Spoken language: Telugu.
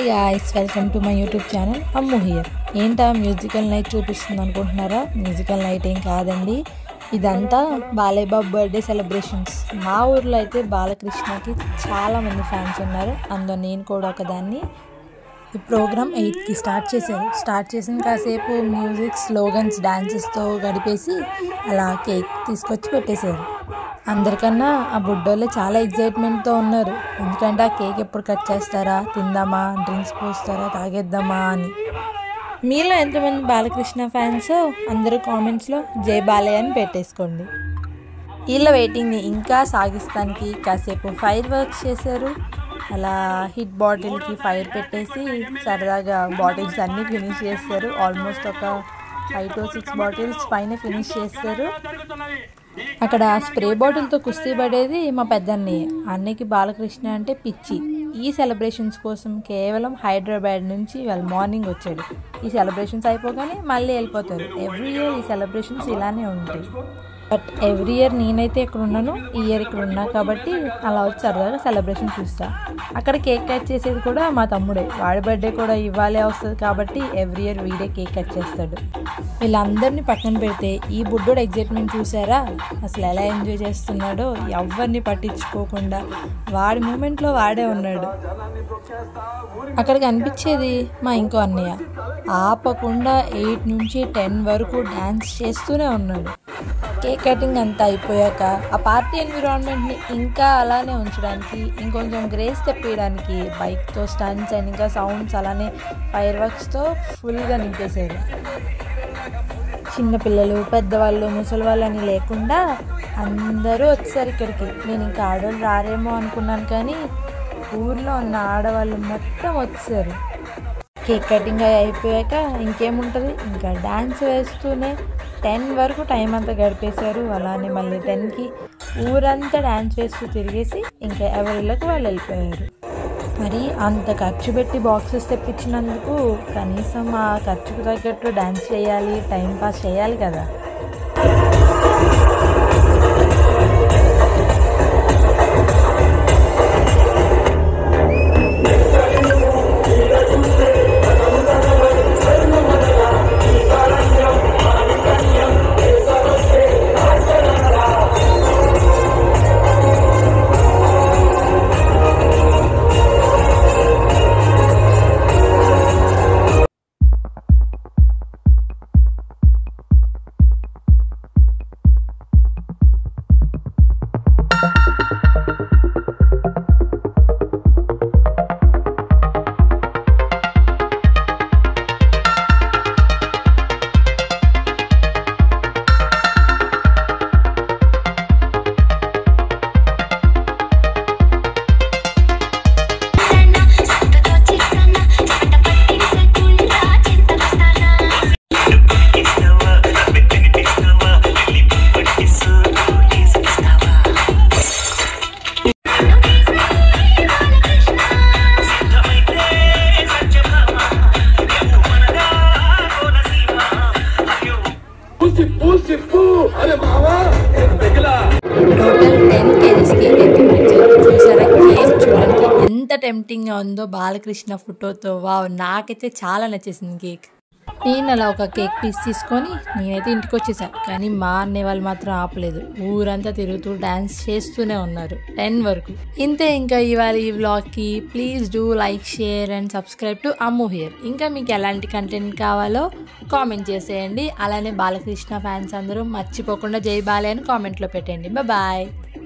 Hi guys, welcome to my YouTube channel Ammu here. ఏంటా మ్యూజికల్ నైట్ చూపిస్తుంది అనుకుంటున్నారా? మ్యూజికల్ నైట్ ఏం కాదండి, ఇదంతా బాలయ్య బాబు బర్త్డే సెలబ్రేషన్స్. మా ఊర్లో అయితే బాలకృష్ణకి చాలామంది ఫ్యాన్స్ ఉన్నారు, అందులో నేను కూడా ఒకదాన్ని. ఈ ప్రోగ్రామ్ 8కి స్టార్ట్ చేసిన కాసేపు మ్యూజిక్, స్లోగన్స్, డాన్సెస్తో గడిపేసి అలా కేక్ తీసుకొచ్చి పెట్టేశారు. అందరికన్నా ఆ బుడ్డోళ్ళే చాలా ఎగ్జైట్మెంట్తో ఉన్నారు, ఎందుకంటే ఆ కేక్ ఎప్పుడు కట్ చేస్తారా, తిందామా, డ్రింక్స్ పోస్తారా, తాగేద్దామా అని. మీలో ఎంతమంది బాలకృష్ణ ఫ్యాన్స్ అందరూ కామెంట్స్లో జై బాలయ్య అని పెట్టేసుకోండి. వీళ్ళ వెయిటింగ్ని ఇంకా సాగిస్తానికి కాసేపు ఫైర్ వర్క్స్ చేశారు. అలా హిట్ బాటిల్కి ఫైర్ పెట్టేసి సరదాగా బాటిల్స్ అన్నీ ఫినిష్ చేస్తారు. ఆల్మోస్ట్ ఒక 5 to 6 బాటిల్స్ పైన ఫినిష్ చేస్తారు. అక్కడ స్ప్రే బాటిల్తో కుస్తీ పడేది మా పెద్దన్నయ్య. అన్నయ్యకి బాలకృష్ణ అంటే పిచ్చి. ఈ సెలబ్రేషన్స్ కోసం కేవలం హైదరాబాద్ నుంచి వాళ్ళు మార్నింగ్ వచ్చాడు. ఈ సెలబ్రేషన్స్ అయిపోగానే మళ్ళీ వెళ్ళిపోతారు. ఎవ్రీ ఇయర్ ఈ సెలబ్రేషన్స్ ఇలానే ఉంటాయి. బట్ ఎవ్రీ ఇయర్ నేనైతే ఇక్కడ ఉన్నాను, ఈ ఇయర్ ఇక్కడ ఉన్నా కాబట్టి అలా వచ్చి సరదాగా సెలబ్రేషన్ చూస్తా. అక్కడ కేక్ కట్ చేసేది కూడా మా తమ్ముడే. వాడి బర్త్డే కూడా ఇవ్వాలే వస్తుంది కాబట్టి ఎవ్రీ ఇయర్ వీడే కేక్ కట్ చేస్తాడు. వీళ్ళందరినీ పక్కన పెడితే ఈ బుడ్డోడు ఎగ్జైట్మెంట్ చూసారా? అసలు ఎలా ఎంజాయ్ చేస్తున్నాడో, ఎవరిని పట్టించుకోకుండా వాడి మూమెంట్లో వాడే ఉన్నాడు. అక్కడ కనిపించేది మా ఇంకో అన్నయ్య. ఆపకుండా 8 నుంచి 10 వరకు డ్యాన్స్ చేస్తూనే ఉన్నాడు. కేక్ కటింగ్ అంతా అయిపోయాక ఆ పార్టీ ఎన్విరాన్మెంట్ని ఇంకా అలానే ఉంచడానికి, ఇంకొంచెం గ్రేస్ తెప్పించడానికి బైక్తో స్టంట్స్ అండ్ ఇంకా సౌండ్స్, అలానే ఫైర్ వర్క్స్తో ఫుల్గా నింపేశారు. చిన్నపిల్లలు, పెద్దవాళ్ళు, ముసలి వాళ్ళు అని లేకుండా అందరూ వచ్చారు ఇక్కడికి. నేను ఇంకా ఆడవాళ్ళు రారేమో అనుకున్నాను, కానీ ఊర్లో ఉన్న ఆడవాళ్ళు మొత్తం వచ్చారు. కేక్ కటింగ్ అయిపోయాక ఇంకేముంటుంది, ఇంకా డ్యాన్స్ వేస్తూనే 10 వరకు టైం అంతా గడిపేశారు. అలానే మళ్ళీ 10కి ఊరంతా డ్యాన్స్ వేస్తూ తిరిగేసి ఇంకా ఎవరిళ్ళకి వాళ్ళు వెళ్ళిపోయారు. మరి అంత ఖర్చు పెట్టి బాక్సెస్ తెప్పించినందుకు కనీసం ఆ ఖర్చుకు తగ్గట్టు డ్యాన్స్ చేయాలి, టైం పాస్ చేయాలి కదా. టోటల్ 10 kgs కేక్ ఎత్తిపించారు. చూసారా కేక్ చూడడానికి ఎంత టెంప్టింగ్గా ఉందో బాలకృష్ణ ఫోటోతో. వావ్, నాకైతే చాలా నచ్చేసింది కేక్. నేను అలా ఒక కేక్ పీస్ తీసుకొని నేనైతే ఇంటికి వచ్చేసాను, కానీ మా అన్నయ్య వాళ్ళు మాత్రం ఆపలేదు. ఊరంతా తిరుగుతూ డ్యాన్స్ చేస్తూనే ఉన్నారు 10 వరకు. ఇంతే ఇంకా ఇవాళ ఈ వ్లాగ్కి. Please do like, share and subscribe to Ammu here. ఇంకా మీకు ఎలాంటి కంటెంట్ కావాలో కామెంట్ చేసేయండి. అలానే బాలకృష్ణ ఫ్యాన్స్ అందరూ మర్చిపోకుండా జై బాలయ్య అని కామెంట్లో పెట్టండి. బాయ్.